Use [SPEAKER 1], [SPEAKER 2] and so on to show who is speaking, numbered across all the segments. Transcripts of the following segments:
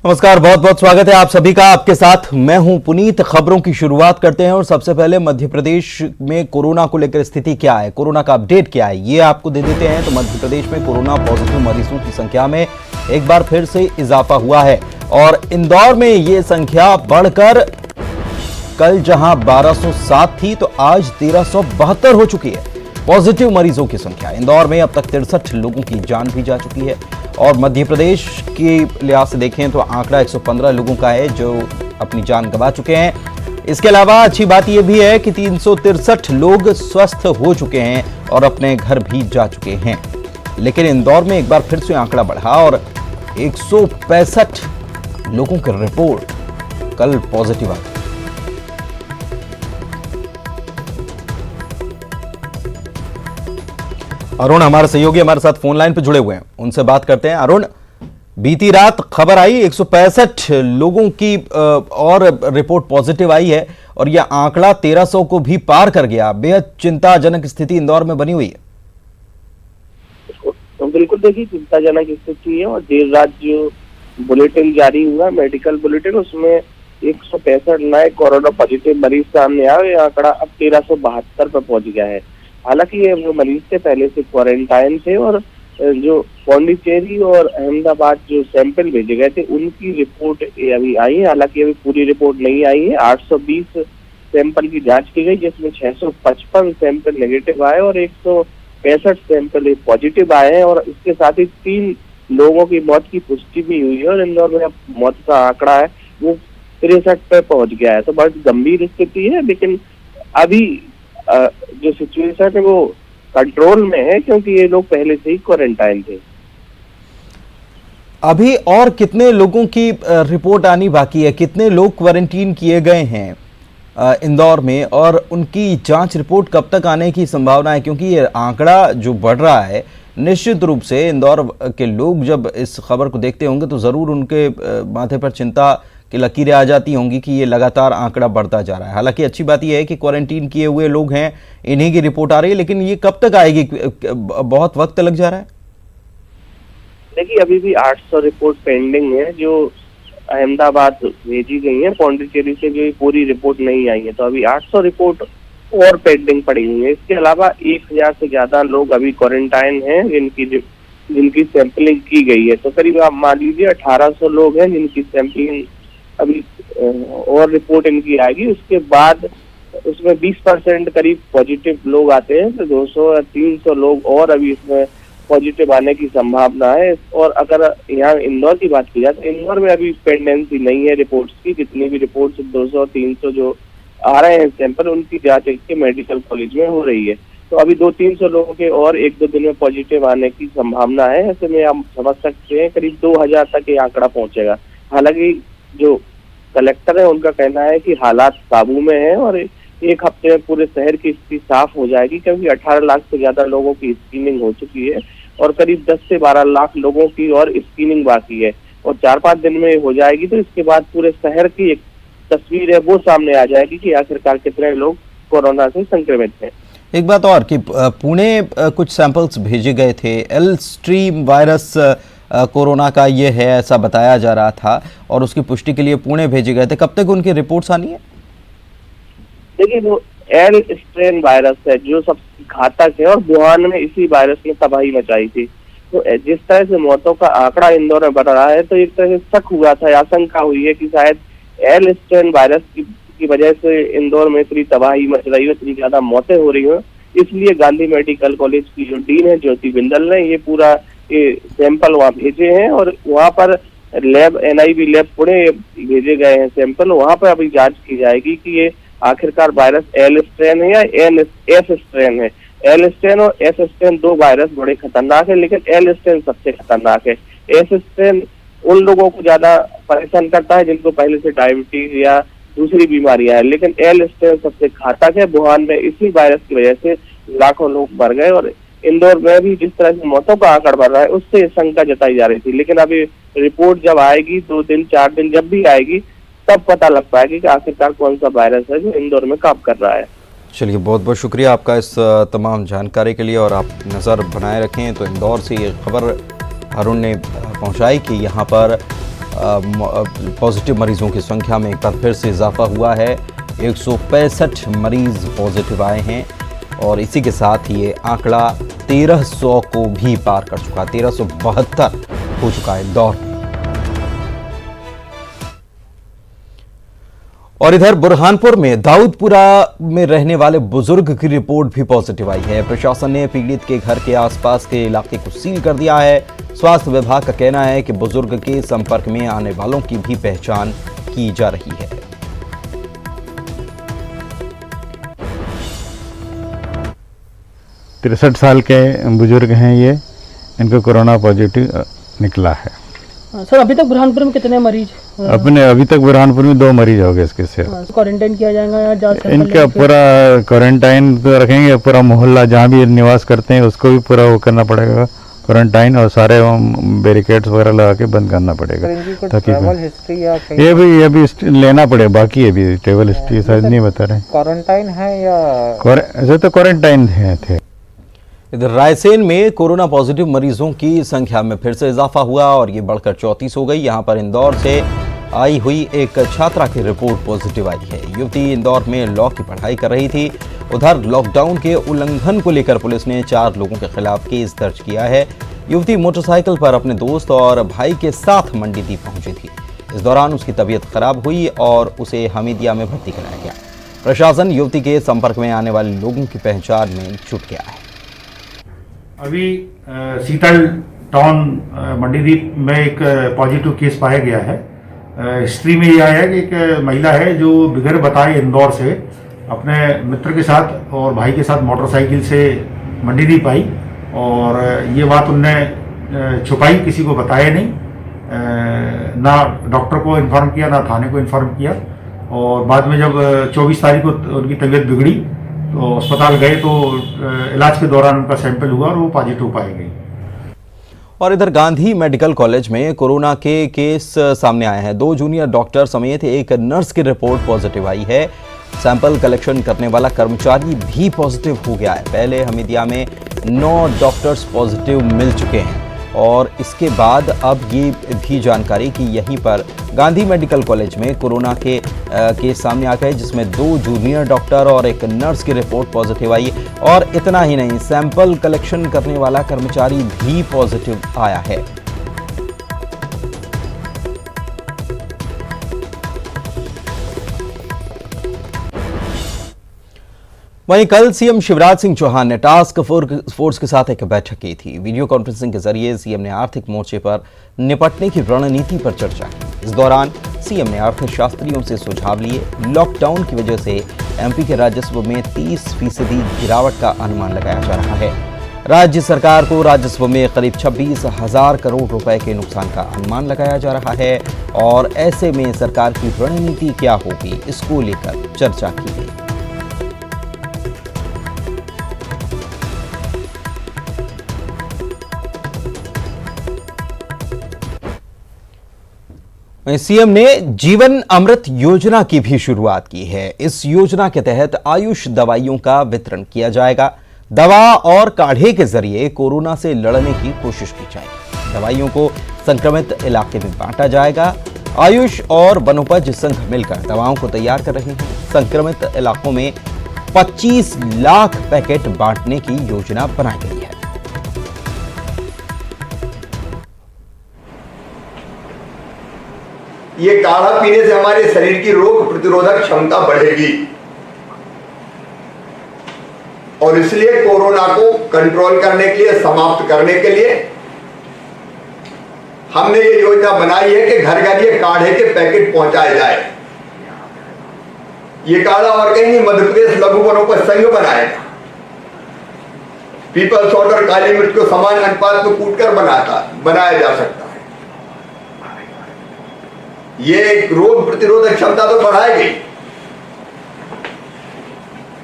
[SPEAKER 1] नमस्कार, बहुत बहुत स्वागत है आप सभी का। आपके साथ मैं हूं पुनीत। खबरों की शुरुआत करते हैं और सबसे पहले मध्य प्रदेश में कोरोना को लेकर स्थिति क्या है, कोरोना का अपडेट क्या है, ये आपको दे देते हैं। तो मध्य प्रदेश में कोरोना पॉजिटिव मरीजों की संख्या में एक बार फिर से इजाफा हुआ है और इंदौर में ये संख्या बढ़कर कल जहां 1207 थी तो आज 1372 हो चुकी है पॉजिटिव मरीजों की संख्या। इंदौर में अब तक 63 लोगों की जान भी जा चुकी है और मध्य प्रदेश की लिहाज से देखें तो आंकड़ा 115 लोगों का है जो अपनी जान गंवा चुके हैं। इसके अलावा अच्छी बात यह भी है कि 363 लोग स्वस्थ हो चुके हैं और अपने घर भी जा चुके हैं। लेकिन इंदौर में एक बार फिर से आंकड़ा बढ़ा और 165 लोगों की रिपोर्ट कल पॉजिटिव आई। अरुण हमारे सहयोगी हमारे साथ फोन लाइन पर जुड़े हुए हैं, उनसे बात करते हैं। अरुण, बीती रात खबर आई 165 लोगों की और रिपोर्ट पॉजिटिव आई है और यह आंकड़ा 1300 को भी पार कर गया। बेहद चिंताजनक स्थिति इंदौर में बनी हुई है।
[SPEAKER 2] तो बिल्कुल देखिए, चिंताजनक स्थिति है और देर रात जो बुलेटिन जारी हुआ, मेडिकल बुलेटिन, उसमें 165 नए कोरोना पॉजिटिव मरीज सामने आए। आंकड़ा अब 1372 पर पहुंच गया है। हालांकि ये जो मरीज थे पहले से क्वारंटाइन थे और जो पौंडीचेरी और अहमदाबाद जो सैंपल भेजे गए थे उनकी रिपोर्ट अभी आई है। हालांकि अभी पूरी रिपोर्ट नहीं आई है। 820 सैंपल की जांच की गई जिसमें 655 सैंपल नेगेटिव आए और 165 सैंपल पॉजिटिव आए हैं और इसके साथ ही 3 लोगों की मौत की पुष्टि भी हुई है और इंदौर में अब मौत का आंकड़ा है वो 63 पे पहुंच गया है। तो बहुत गंभीर स्थिति है, लेकिन अभी जो सिचुएशन है वो कंट्रोल में है क्योंकि ये लोग पहले से ही क्वारंटाइन थे।
[SPEAKER 1] अभी और कितने लोगों की रिपोर्ट आनी बाकी है? कितने लोग क्वारंटीन किए गए हैं इंदौर में और उनकी जांच रिपोर्ट कब तक आने की संभावना है? क्योंकि ये आंकड़ा जो बढ़ रहा है, निश्चित रूप से इंदौर के लोग जब इस खबर को देखते होंगे तो जरूर उनके माथे पर चिंता कि लकीरें आ जाती होंगी कि ये लगातार आंकड़ा बढ़ता जा रहा है। हालांकि अच्छी बात यह है कि क्वारंटीन किए हुए लोग हैं, इन्हीं की रिपोर्ट आ रही है, लेकिन ये कब तक आएगी? बहुत वक्त लग जा रहा है।
[SPEAKER 2] देखिए, अभी भी 800 रिपोर्ट पेंडिंग है जो अहमदाबाद भेजी गई है। पौंडीचेरी से जो पूरी रिपोर्ट नहीं आई है, तो अभी 800 रिपोर्ट और पेंडिंग पड़ी हुई है। इसके अलावा 1000 से ज्यादा लोग अभी क्वारंटाइन हैं जिनकी सैंपलिंग की गई है। तो करीब आप मान लीजिए 1800 लोग हैं जिनकी सैंपलिंग अभी और रिपोर्ट इनकी आएगी। उसके बाद उसमें 20% करीब पॉजिटिव लोग आते हैं, तो 200 या 300 लोग और अभी इसमें पॉजिटिव आने की संभावना है। और अगर यहाँ इंदौर की बात की जाए तो इंदौर में अभी पेंडेंसी नहीं है रिपोर्ट्स की। जितनी भी रिपोर्ट्स 200-300 जो आ रहे हैं सैंपल, उनकी जांच के मेडिकल कॉलेज में हो रही है। तो अभी 200-300 लोगों के और 1-2 दिन में पॉजिटिव आने की संभावना है। ऐसे में आप समझ सकते हैं करीब 2000 तक ये आंकड़ा पहुंचेगा। हालांकि जो कलेक्टर है उनका कहना है कि हालात काबू में है और 1 हफ्ते में पूरे शहर की स्थिति साफ हो जाएगी क्योंकि 18 लाख से ज्यादा लोगों की स्क्रीनिंग हो चुकी है और करीब 10 से 12 लाख लोगों की और स्क्रीनिंग बाकी है और 4-5 दिन में हो जाएगी। तो इसके बाद पूरे शहर की एक तस्वीर है वो सामने आ जाएगी कि आखिरकार कितने लोग कोरोना से संक्रमित हैं।
[SPEAKER 1] एक बात और कि पुणे कुछ सैंपल्स भेजे गए थे, एल स्ट्रीम वायरस कोरोना का ये है ऐसा बताया जा रहा था और उसकी पुष्टि के लिए पुणे भेजे गए थे। कब तक उनकी रिपोर्ट्स आनी है?
[SPEAKER 2] देखिए, वो एल स्ट्रेन वायरस है जो सबसे घातक है और वुहान में इसी वायरस ने तबाही मचाई थी। तो जिस तरह से मौतों का आंकड़ा इंदौर में बढ़ रहा है तो एक तरह से शक हुआ था, आशंका हुई है कि शायद एल स्ट्रेन वायरस की वजह से इंदौर में इतनी तबाही मच रही है, इतनी ज्यादा मौतें हो रही हो। इसलिए गांधी मेडिकल कॉलेज की जो डीन है ज्योति बिंदल ने ये पूरा सैंपल वहाँ भेजे हैं और वहाँ पर लैब NIV लैब पुणे भेजे गए हैं सैंपल। वहाँ पर अभी जांच की जाएगी कि ये आखिरकार वायरस एल स्ट्रेन है या एस स्ट्रेन है। एल स्ट्रेन और एस स्ट्रेन 2 वायरस बड़े खतरनाक है, लेकिन एल स्ट्रेन सबसे खतरनाक है। एस स्ट्रेन उन लोगों को ज्यादा परेशान करता है जिनको पहले से डायबिटीज या दूसरी बीमारियां हैं, लेकिन एल स्ट्रेन सबसे घातक है। वुहान में इसी वायरस की वजह से लाखों लोग मर गए और इंदौर में भी जिस तरह से मौतों का आंकड़ा बढ़ रहा है उससे शंका जताई जा रही थी। लेकिन अभी रिपोर्ट जब आएगी 2 दिन 4 दिन जब भी आएगी तब पता लग पाएगी कि आखिरकार कौन सा वायरस है जो इंदौर में काम कर रहा है।
[SPEAKER 1] चलिए, बहुत बहुत शुक्रिया आपका इस तमाम जानकारी के लिए और आप नज़र बनाए रखें। तो इंदौर से ये खबर अरुण ने पहुंचाई कि यहाँ पर पॉजिटिव मरीजों की संख्या में एक बार फिर से इजाफा हुआ है। 165 मरीज पॉजिटिव आए हैं और इसी के साथ ये आंकड़ा 1300 को भी पार कर चुका है। 1372 हो चुका है इंदौर में। और इधर बुरहानपुर में दाऊदपुरा में रहने वाले बुजुर्ग की रिपोर्ट भी पॉजिटिव आई है। प्रशासन ने पीड़ित के घर के आसपास के इलाके को सील कर दिया है। स्वास्थ्य विभाग का कहना है कि बुजुर्ग के संपर्क में आने वालों की भी पहचान की जा रही है।
[SPEAKER 3] 63 साल के बुजुर्ग हैं ये, इनको कोरोना पॉजिटिव निकला है।
[SPEAKER 4] सर अभी तक बुरहानपुर में कितने मरीज?
[SPEAKER 3] अभी तक बुरहानपुर में 2 मरीज हो गए इसके से।
[SPEAKER 4] क्वारंटाइन किया जाएगा या जांच?
[SPEAKER 3] इनका पूरा क्वारंटाइन तो रखेंगे, पूरा मोहल्ला जहाँ भी निवास करते हैं उसको भी पूरा वो करना पड़ेगा क्वारंटाइन, और सारे बैरिकेड्स वगैरह लगा के बंद करना पड़ेगा ताकि ये भी लेना पड़ेगा। बाकी ये भी ट्रेवल हिस्ट्री शायद नहीं बता रहे।
[SPEAKER 5] क्वारंटाइन है या
[SPEAKER 3] ऐसे तो क्वारंटाइन थे।
[SPEAKER 1] इधर रायसेन में कोरोना पॉजिटिव मरीजों की संख्या में फिर से इजाफा हुआ और ये बढ़कर 34 हो गई। यहां पर इंदौर से आई हुई एक छात्रा की रिपोर्ट पॉजिटिव आई है। युवती इंदौर में लॉ की पढ़ाई कर रही थी। उधर लॉकडाउन के उल्लंघन को लेकर पुलिस ने 4 लोगों के खिलाफ केस दर्ज किया है। युवती मोटरसाइकिल पर अपने दोस्त और भाई के साथ मंडीदीप पहुंची थी। इस दौरान उसकी तबीयत खराब हुई और उसे हमीदिया में भर्ती कराया गया। प्रशासन युवती के संपर्क में आने वाले लोगों की पहचान में जुट गया है।
[SPEAKER 6] अभी सीतल टाउन मंडीदीप में एक पॉजिटिव केस पाया गया है। हिस्ट्री में यह आया कि एक महिला है जो बिगर बताए इंदौर से अपने मित्र के साथ और भाई के साथ मोटरसाइकिल से मंडीदीप आई और ये बात उनने छुपाई, किसी को बताया नहीं, ना डॉक्टर को इन्फॉर्म किया ना थाने को इन्फॉर्म किया। और बाद में जब 24 तारीख को उनकी तबीयत बिगड़ी तो अस्पताल गए तो इलाज के दौरान उनका सैंपल हुआ और वो पॉजिटिव पाई गई।
[SPEAKER 1] और इधर गांधी मेडिकल कॉलेज में कोरोना के केस सामने आए हैं। 2 जूनियर डॉक्टर समेत एक नर्स की रिपोर्ट पॉजिटिव आई है। सैंपल कलेक्शन करने वाला कर्मचारी भी पॉजिटिव हो गया है। पहले हमीदिया में 9 डॉक्टर्स पॉजिटिव मिल चुके हैं और इसके बाद अब ये भी जानकारी कि यहीं पर गांधी मेडिकल कॉलेज में कोरोना के केस सामने आ गए, जिसमें 2 जूनियर डॉक्टर और एक नर्स की रिपोर्ट पॉजिटिव आई। और इतना ही नहीं, सैंपल कलेक्शन करने वाला कर्मचारी भी पॉजिटिव आया है। वहीं कल सीएम शिवराज सिंह चौहान ने टास्क फोर्स के साथ एक बैठक की थी। वीडियो कॉन्फ्रेंसिंग के जरिए सीएम ने आर्थिक मोर्चे पर निपटने की रणनीति पर चर्चा की। इस दौरान सीएम ने अर्थशास्त्रियों से सुझाव लिए। लॉकडाउन की वजह से एमपी के राजस्व में 30% गिरावट का अनुमान लगाया जा रहा है। राज्य सरकार को राजस्व में करीब 26,000 करोड़ रुपए के नुकसान का अनुमान लगाया जा रहा है और ऐसे में सरकार की रणनीति क्या होगी, इसको लेकर चर्चा की गई। सीएम ने जीवन अमृत योजना की भी शुरुआत की है। इस योजना के तहत आयुष दवाइयों का वितरण किया जाएगा। दवा और काढ़े के जरिए कोरोना से लड़ने की कोशिश की जाएगी। दवाइयों को संक्रमित इलाके में बांटा जाएगा। आयुष और वनोपज संघ मिलकर दवाओं को तैयार कर रहे हैं। संक्रमित इलाकों में 25 लाख पैकेट बांटने की योजना बनाई गई है।
[SPEAKER 7] ये काढ़ा पीने से हमारे शरीर की रोग प्रतिरोधक क्षमता बढ़ेगी और इसलिए कोरोना को कंट्रोल करने के लिए, समाप्त करने के लिए हमने ये योजना बनाई है कि घर घर ये काढ़े के पैकेट पहुंचाए जाए। ये काढ़ा और कहीं नहीं, मध्य प्रदेश लघु वनोपज संघ बनाएगा। पीपल सॉल्ट और काली मिर्च को समान अनुपात में कूटकर बनाया जा सकता है। ये एक रोग प्रतिरोधक क्षमता तो बढ़ाएगी।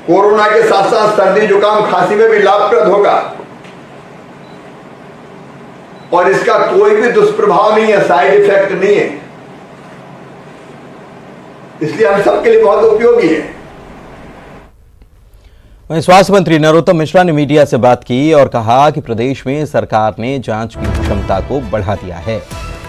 [SPEAKER 7] कोरोना के साथ साथ सर्दी जुकाम खांसी में भी लाभप्रद होगा और इसका कोई भी दुष्प्रभाव नहीं है, साइड इफेक्ट नहीं है, इसलिए हम सबके लिए बहुत उपयोगी है।
[SPEAKER 1] वहीं स्वास्थ्य मंत्री नरोत्तम मिश्रा ने मीडिया से बात की और कहा कि प्रदेश में सरकार ने जांच की क्षमता को बढ़ा दिया है।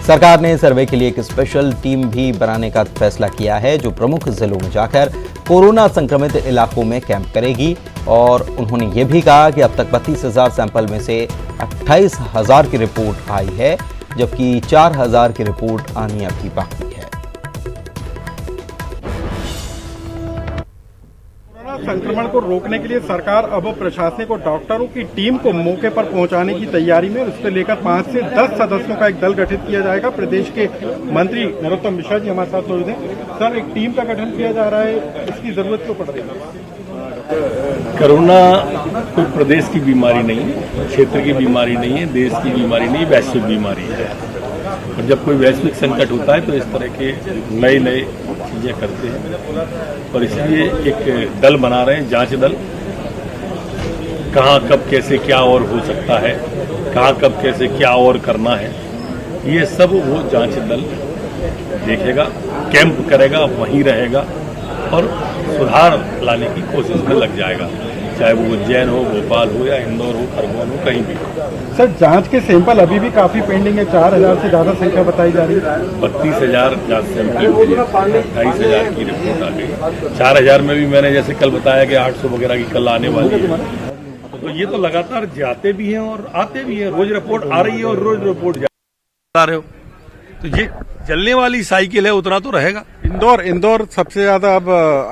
[SPEAKER 1] सरकार ने सर्वे के लिए एक स्पेशल टीम भी बनाने का फैसला किया है, जो प्रमुख जिलों में जाकर कोरोना संक्रमित इलाकों में कैंप करेगी। और उन्होंने ये भी कहा कि अब तक 32,000 सैंपल में से 28,000 की रिपोर्ट आई है, जबकि 4,000 की रिपोर्ट आनी अभी बाकी है।
[SPEAKER 5] संक्रमण को रोकने के लिए सरकार अब प्रशासनिक और डॉक्टरों की टीम को मौके पर पहुंचाने की तैयारी में, उसको लेकर 5 से 10 सदस्यों का एक दल गठित किया जाएगा। प्रदेश के मंत्री नरोत्तम मिश्रा जी हमारे साथ मौजूद हैं। सर, एक टीम का गठन किया जा रहा है, इसकी जरूरत क्यों पड़ रही है?
[SPEAKER 8] कोरोना कोई प्रदेश की बीमारी नहीं है, क्षेत्र की बीमारी नहीं है, देश की बीमारी नहीं, वैश्विक बीमारी है। और जब कोई वैश्विक संकट होता है तो इस तरह के नए नए चीजें करते हैं। और इसलिए एक दल बना रहे हैं, जांच दल। कहाँ कब कैसे क्या और हो सकता है, कहाँ कब कैसे क्या और करना है, ये सब वो जांच दल देखेगा, कैंप करेगा, वहीं रहेगा और सुधार लाने की कोशिश में लग जाएगा, चाहे वो उज्जैन हो, भोपाल हो या इंदौर हो, खरगोन हो, कहीं भी हो।
[SPEAKER 5] सर, जांच के सैंपल अभी भी काफी पेंडिंग है, 4,000 से ज्यादा संख्या बताई जा रही है।
[SPEAKER 8] 32,000 जांच सैंपल हुई है, 28,000 की रिपोर्ट आ गई। 4,000 में भी मैंने जैसे कल बताया कि 800 वगैरह की कल आने वाली है। तो ये तो लगातार जाते भी हैं और आते भी हैं, रोज रिपोर्ट आ रही है और रोज रिपोर्ट जा रहे हो, तो ये चलने वाली साइकिल है, उतना तो रहेगा।
[SPEAKER 5] इंदौर सबसे ज्यादा अब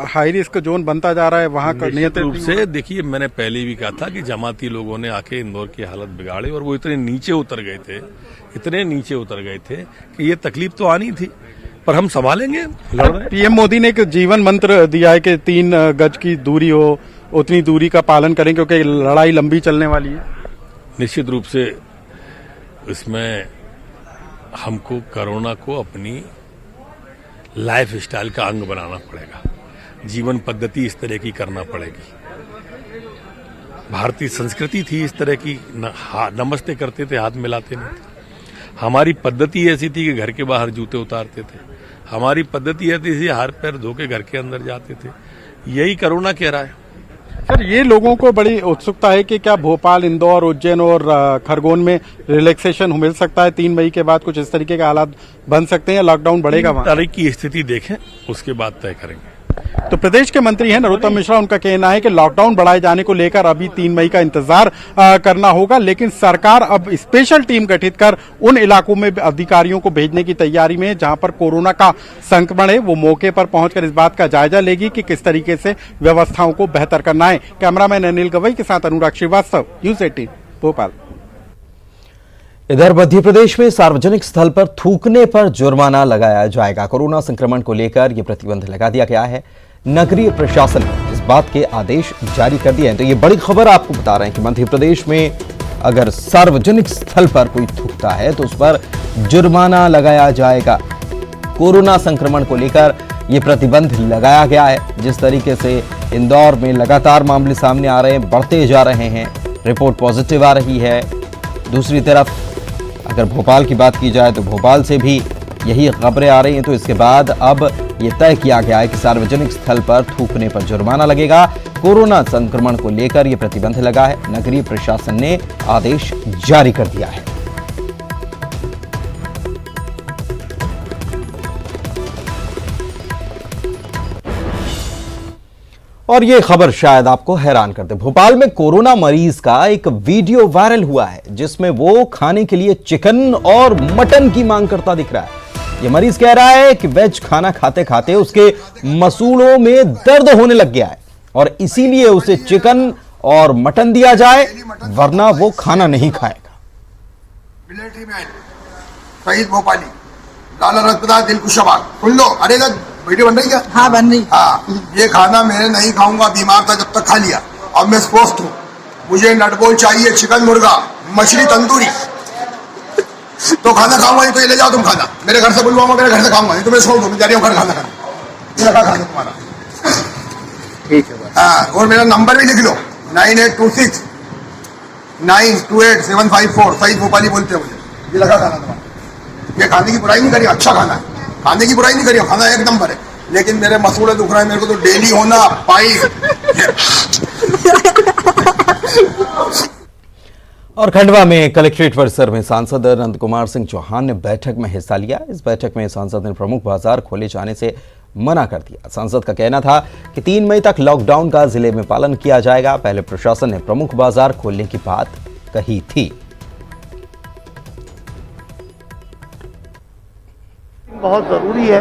[SPEAKER 5] हाई रिस्क जोन बनता जा रहा है, वहाँ
[SPEAKER 8] निश्चित रूप से देखिए, मैंने पहले भी कहा था कि जमाती लोगों ने आके इंदौर की हालत बिगाड़ी और वो इतने नीचे उतर गए थे कि ये तकलीफ तो आनी थी, पर हम संभालेंगे, लड़ रहे हैं।
[SPEAKER 5] पीएम मोदी ने एक जीवन मंत्र दिया है कि 3 गज की दूरी हो, उतनी दूरी का पालन करें क्योंकि लड़ाई लंबी चलने वाली है।
[SPEAKER 8] निश्चित रूप से इसमें हमको कोरोना को अपनी लाइफ स्टाइल का अंग बनाना पड़ेगा, जीवन पद्धति इस तरह की करना पड़ेगी। भारतीय संस्कृति थी इस तरह की, नमस्ते करते थे, हाथ मिलाते नहीं थे। हमारी पद्धति ऐसी थी कि घर के बाहर जूते उतारते थे, हमारी पद्धति ऐसी थी हाथ पैर धो के घर के अंदर जाते थे। यही कोरोना कह रहा है।
[SPEAKER 5] सर, ये लोगों को बड़ी उत्सुकता है कि क्या भोपाल, इंदौर, उज्जैन और खरगोन में रिलैक्सेशन मिल सकता है 3 मई के बाद? कुछ इस तरीके के हालात बन सकते हैं या लॉकडाउन बढ़ेगा वहाँ?
[SPEAKER 8] तारीख की स्थिति देखें, उसके बाद तय करेंगे।
[SPEAKER 5] तो प्रदेश के मंत्री हैं नरोत्तम मिश्रा, उनका कहना है कि लॉकडाउन बढ़ाए जाने को लेकर अभी 3 मई का इंतजार करना होगा, लेकिन सरकार अब स्पेशल टीम गठित कर उन इलाकों में अधिकारियों को भेजने की तैयारी में है जहां पर कोरोना का संक्रमण है। वो मौके पर पहुंचकर इस बात का जायजा लेगी कि किस तरीके से व्यवस्थाओं को बेहतर करना है। कैमरामैन अनिल गवई के साथ अनुराग श्रीवास्तव, न्यूज 18 भोपाल।
[SPEAKER 1] इधर मध्य प्रदेश में सार्वजनिक स्थल पर थूकने पर जुर्माना लगाया जाएगा। कोरोना संक्रमण को लेकर यह प्रतिबंध लगा दिया गया है। नगरीय प्रशासन ने इस बात के आदेश जारी कर दिए हैं। तो ये बड़ी खबर आपको बता रहे हैं कि मध्य प्रदेश में अगर सार्वजनिक स्थल पर कोई थूकता है तो उस पर जुर्माना लगाया जाएगा। कोरोना संक्रमण को लेकर यह प्रतिबंध लगाया गया है। जिस तरीके से इंदौर में लगातार मामले सामने आ रहे हैं, बढ़ते जा रहे हैं, रिपोर्ट पॉजिटिव आ रही है। दूसरी तरफ अगर भोपाल की बात की जाए तो भोपाल से भी यही खबरें आ रही हैं। तो इसके बाद अब ये तय किया गया है कि सार्वजनिक स्थल पर थूकने पर जुर्माना लगेगा। कोरोना संक्रमण को लेकर यह प्रतिबंध लगा है। नगरीय प्रशासन ने आदेश जारी कर दिया है। और ये खबर शायद आपको हैरान कर दे। भोपाल में कोरोना मरीज का एक वीडियो वायरल हुआ है जिसमें वो खाने के लिए चिकन और मटन की मांग करता दिख रहा है। ये मरीज कह रहा है कि वेज खाना खाते खाते उसके मसूड़ों में दर्द होने लग गया है और इसीलिए उसे चिकन और मटन दिया जाए, वरना वो खाना नहीं खाएगा।
[SPEAKER 9] मिलिट्री मैन शहीद भोपाली, लाला रजपत दिलकुशाबाग, सुन लो। अरे वीडियो बन रही है? हाँ बन रही। हाँ, ये खाना मैं नहीं खाऊंगा, बीमार था जब तक खा लिया, अब मैं स्वस्थ हूँ। मुझे नटबोल चाहिए, चिकन मुर्गा, मछली तंदूरी, तो खाना खाऊंगा नहीं तो ये ले जाओ तुम खाना। मेरे घर से बुलवाऊंगा, मेरे घर से खाऊंगा नहीं तो मैं छोड़ दूँ, मैं जा रही हूँ घर खाना खाना तुम्हारा। ठीक है। हाँ, और मेरा नंबर भी लिख लो, 9826 928 754। शहीद भोपाली बोलते हैं मुझे। ये लगा खाना तुम्हारा। ये खाने की बुराई नहीं करी, अच्छा खाना है, खाने की बुराई नहीं करी, खाना एक नंबर है, लेकिन मेरे मसूड़े दुख रहे हैं, मेरे को तो डेली होना पाई।
[SPEAKER 1] और खंडवा में कलेक्ट्रेट परिसर में सांसद नंद कुमार सिंह चौहान ने बैठक में हिस्सा लिया। इस बैठक में सांसद ने प्रमुख बाजार खोले जाने से मना कर दिया। सांसद का कहना था कि 3 मई तक लॉकडाउन का जिले में पालन किया जाएगा। पहले प्रशासन ने प्रमुख बाजार खोलने की बात कही थी।
[SPEAKER 10] बहुत जरूरी है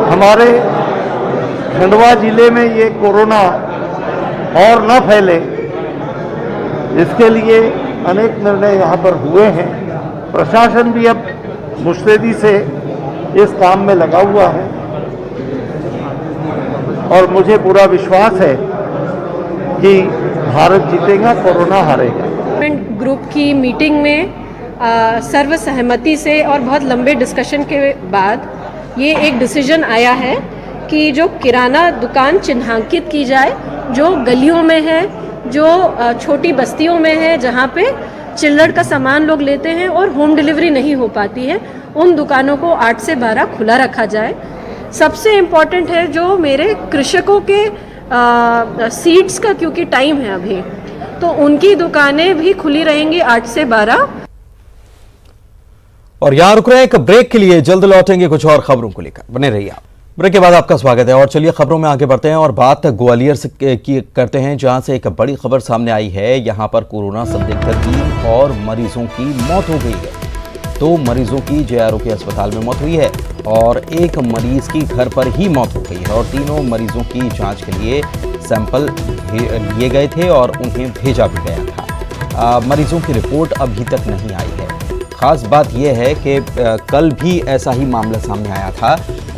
[SPEAKER 10] हमारे खंडवा जिले में ये कोरोना और न फैले, इसके लिए अनेक निर्णय यहाँ पर हुए हैं। प्रशासन भी अब मुस्तैदी से इस काम में लगा हुआ है और मुझे पूरा विश्वास है कि भारत जीतेगा, कोरोना हारेगा।
[SPEAKER 11] ग्रुप की मीटिंग में सर्वसहमति से और बहुत लंबे डिस्कशन के बाद ये एक डिसीजन आया है कि जो किराना दुकान चिन्हांकित की जाए, जो गलियों में है, जो छोटी बस्तियों में है, जहाँ पे चिल्लड़ का सामान लोग लेते हैं और होम डिलीवरी नहीं हो पाती है, उन दुकानों को 8 से 12 खुला रखा जाए। सबसे इम्पॉर्टेंट है जो मेरे कृषकों के सीड्स का क्योंकि टाइम है अभी, तो उनकी दुकानें भी खुली रहेंगी 8 से 12।
[SPEAKER 1] और यहां रुक रहे हैं एक ब्रेक के लिए, जल्द लौटेंगे कुछ और खबरों को लेकर, बने रहिए आप। ब्रेक के बाद आपका स्वागत है और चलिए खबरों में आगे बढ़ते हैं और बात ग्वालियर से की करते हैं, जहां से एक बड़ी खबर सामने आई है। यहां पर कोरोना संदिग्ध 3 और मरीजों की मौत हो गई है। 2 मरीजों की JRO अस्पताल में मौत हुई है और 1 मरीज की घर पर ही मौत हो गई है और तीनों मरीजों की जांच के लिए सैंपल लिए गए थे और उन्हें भेजा भी गया था। मरीजों की रिपोर्ट अभी तक नहीं आई है। खास बात यह है कि कल भी ऐसा ही मामला सामने आया था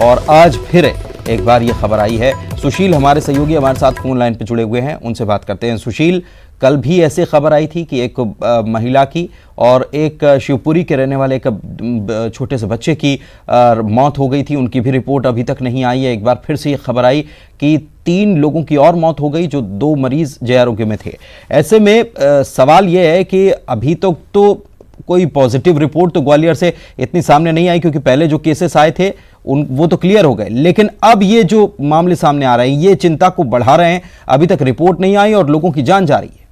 [SPEAKER 1] और आज फिर एक बार ये खबर आई है। सुशील हमारे सहयोगी हमारे साथ फोन लाइन पे जुड़े हुए हैं, उनसे बात करते हैं। सुशील, कल भी ऐसी खबर आई थी कि एक महिला की और एक शिवपुरी के रहने वाले एक छोटे से बच्चे की मौत हो गई थी, उनकी भी रिपोर्ट अभी तक नहीं आई है। एक बार फिर से ये खबर आई कि 3 लोगों की और मौत हो गई, जो 2 मरीज JRO में थे। ऐसे में सवाल ये है कि अभी तक तो कोई पॉजिटिव रिपोर्ट तो ग्वालियर से इतनी सामने नहीं आई, क्योंकि पहले जो केसेस आए थे वो तो क्लियर हो गए, लेकिन अब ये जो मामले सामने आ रहे हैं ये चिंता को बढ़ा रहे हैं। अभी तक रिपोर्ट नहीं आई और लोगों की जान जा रही है।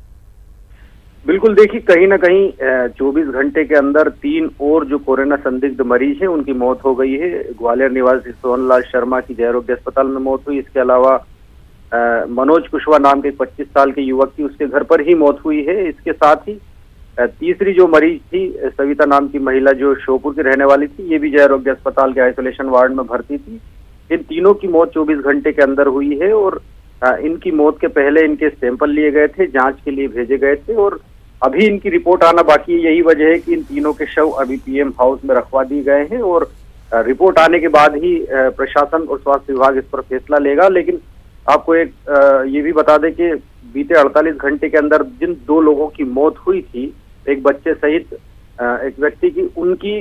[SPEAKER 12] बिल्कुल, देखिए कहीं ना कहीं 24 घंटे के अंदर 3 और जो कोरोना संदिग्ध मरीज हैं उनकी मौत हो गई है। ग्वालियर निवासी सोहनलाल शर्मा की JRO अस्पताल में मौत हुई। इसके अलावा मनोज कुशवाहा नाम के 25 साल के युवक की उसके घर पर ही मौत हुई है। इसके साथ ही तीसरी जो मरीज थी सविता नाम की महिला जो श्योपुर की रहने वाली थी, ये भी JRO अस्पताल के आइसोलेशन वार्ड में भर्ती थी। इन तीनों की मौत 24 घंटे के अंदर हुई है और इनकी मौत के पहले इनके सैंपल लिए गए थे, जांच के लिए भेजे गए थे और अभी इनकी रिपोर्ट आना बाकी है। यही वजह है कि इन तीनों के शव अभी PM हाउस में रखवा दिए गए हैं और रिपोर्ट आने के बाद ही प्रशासन और स्वास्थ्य विभाग इस पर फैसला लेगा। लेकिन आपको एक ये भी बता दें कि बीते 48 घंटे के अंदर जिन 2 लोगों की मौत हुई थी, एक बच्चे सहित एक व्यक्ति की, उनकी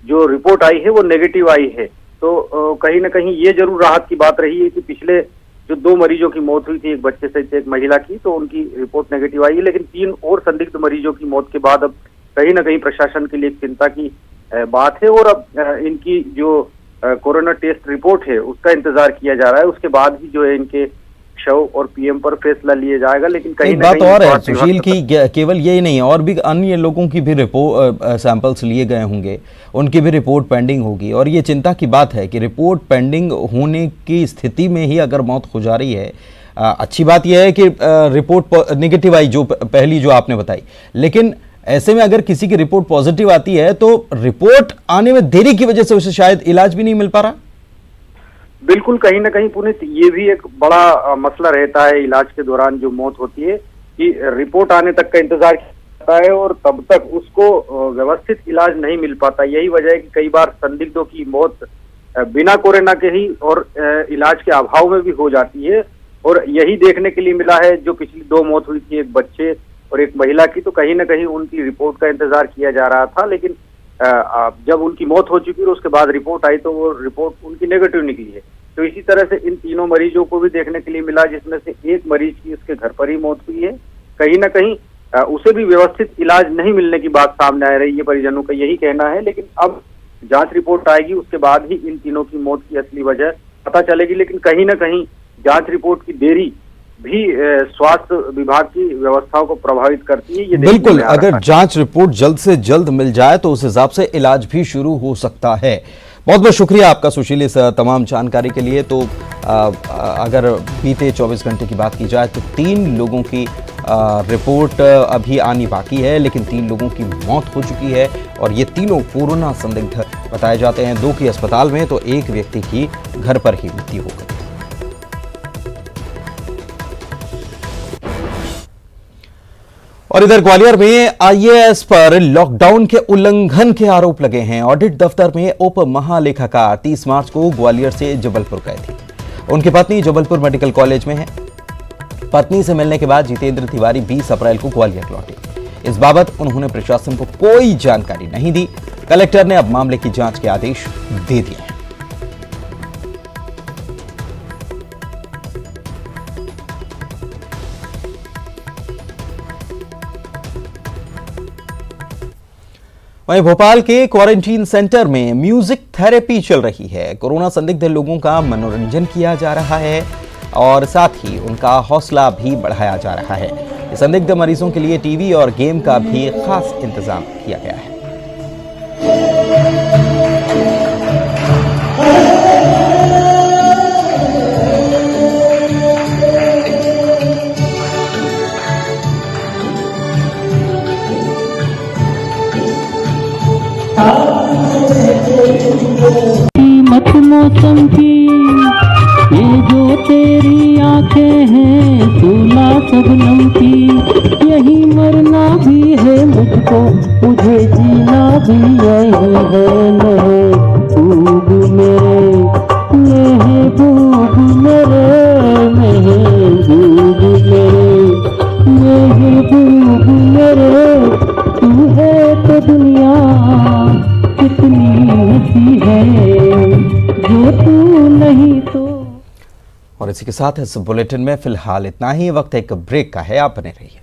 [SPEAKER 12] जो रिपोर्ट आई है वो नेगेटिव आई है। तो कहीं ना कहीं ये जरूर राहत की बात रही है कि पिछले जो 2 मरीजों की मौत हुई थी, एक बच्चे सहित एक महिला की, तो उनकी रिपोर्ट नेगेटिव आई है। लेकिन 3 और संदिग्ध मरीजों की मौत के बाद अब कहीं ना कहीं प्रशासन के लिए चिंता की बात है और अब इनकी जो कोरोना टेस्ट रिपोर्ट है उसका इंतजार किया जा रहा है। उसके बाद ही जो है इनके शव और PM पर फैसला लिया जाएगा। लेकिन कहीं
[SPEAKER 1] एक बात और है सुशील की, केवल यही नहीं और भी अन्य लोगों की भी रिपोर्ट सैंपल्स लिए गए होंगे, उनकी भी रिपोर्ट पेंडिंग होगी और ये चिंता की बात है कि रिपोर्ट पेंडिंग होने की स्थिति में ही अगर मौत हो जा रही है। अच्छी बात यह है कि रिपोर्ट नेगेटिव आई, जो पहली जो आपने बताई, लेकिन ऐसे में अगर किसी की रिपोर्ट पॉजिटिव आती है तो रिपोर्ट आने में देरी की वजह से उसे शायद इलाज भी नहीं मिल पा रहा।
[SPEAKER 12] बिल्कुल, कहीं ना कहीं पुनीत ये भी एक बड़ा मसला रहता है इलाज के दौरान जो मौत होती है कि रिपोर्ट आने तक का इंतजार किया जाता है और तब तक उसको व्यवस्थित इलाज नहीं मिल पाता। यही वजह है कि कई बार संदिग्धों की मौत बिना कोरोना के ही और इलाज के अभाव में भी हो जाती है और यही देखने के लिए मिला है। जो पिछली 2 मौत हुई थी, एक बच्चे और एक महिला की, तो कहीं ना कहीं उनकी रिपोर्ट का इंतजार किया जा रहा था। लेकिन जब उनकी मौत हो चुकी और उसके बाद रिपोर्ट आई तो वो रिपोर्ट उनकी नेगेटिव निकली है। तो इसी तरह से इन तीनों मरीजों को भी देखने के लिए मिला, जिसमें से एक मरीज की उसके घर पर ही मौत हुई है। कहीं ना कहीं उसे भी व्यवस्थित इलाज नहीं मिलने की बात सामने आ रही है, परिजनों का यही कहना है। लेकिन अब जांच रिपोर्ट आएगी, उसके बाद ही इन तीनों की मौत की असली वजह पता चलेगी। लेकिन कहीं ना कहीं जांच रिपोर्ट की देरी भी स्वास्थ्य विभाग की व्यवस्थाओं को प्रभावित करती है। ये
[SPEAKER 1] बिल्कुल,
[SPEAKER 12] देखने में आ रहा
[SPEAKER 1] अगर
[SPEAKER 12] है।
[SPEAKER 1] जांच रिपोर्ट जल्द से जल्द मिल जाए तो उस हिसाब से इलाज भी शुरू हो सकता है। बहुत बहुत शुक्रिया आपका सुशील इस तमाम जानकारी के लिए। तो अगर बीते 24 घंटे की बात की जाए तो 3 लोगों की रिपोर्ट अभी आनी बाकी है, लेकिन 3 लोगों की मौत हो चुकी है और ये तीनों कोरोना संदिग्ध बताए जाते हैं। 2 की अस्पताल में तो 1 व्यक्ति की घर पर ही मृत्यु हो गई। और इधर ग्वालियर में आईएएस पर लॉकडाउन के उल्लंघन के आरोप लगे हैं। ऑडिट दफ्तर में उप महालेखाकार 30 मार्च को ग्वालियर से जबलपुर गए थे। उनकी पत्नी जबलपुर मेडिकल कॉलेज में है। पत्नी से मिलने के बाद जितेंद्र तिवारी 20 अप्रैल को ग्वालियर लौटे। इस बाबत उन्होंने प्रशासन को कोई जानकारी नहीं दी। कलेक्टर ने अब मामले की जांच के आदेश दे दिए हैं। वहीं भोपाल के क्वारंटीन सेंटर में म्यूजिक थेरेपी चल रही है। कोरोना संदिग्ध लोगों का मनोरंजन किया जा रहा है और साथ ही उनका हौसला भी बढ़ाया जा रहा है। संदिग्ध मरीजों के लिए टीवी और गेम का भी खास इंतजाम किया गया है।
[SPEAKER 4] मत मौसम की ये जो तेरी आंखें हैं, सोला शबनम की, यही मरना भी है मुझको, मुझे जीना भी यही है। महबूब मेरे, महबूब मेरे, महबूब मेरे, महबूब मेरे, तू है तो दुनिया कितनी हंसी है, जो तू नहीं तो।
[SPEAKER 1] और इसी के साथ इस बुलेटिन में फिलहाल इतना ही। वक्त एक ब्रेक का है, आप बने रहिए।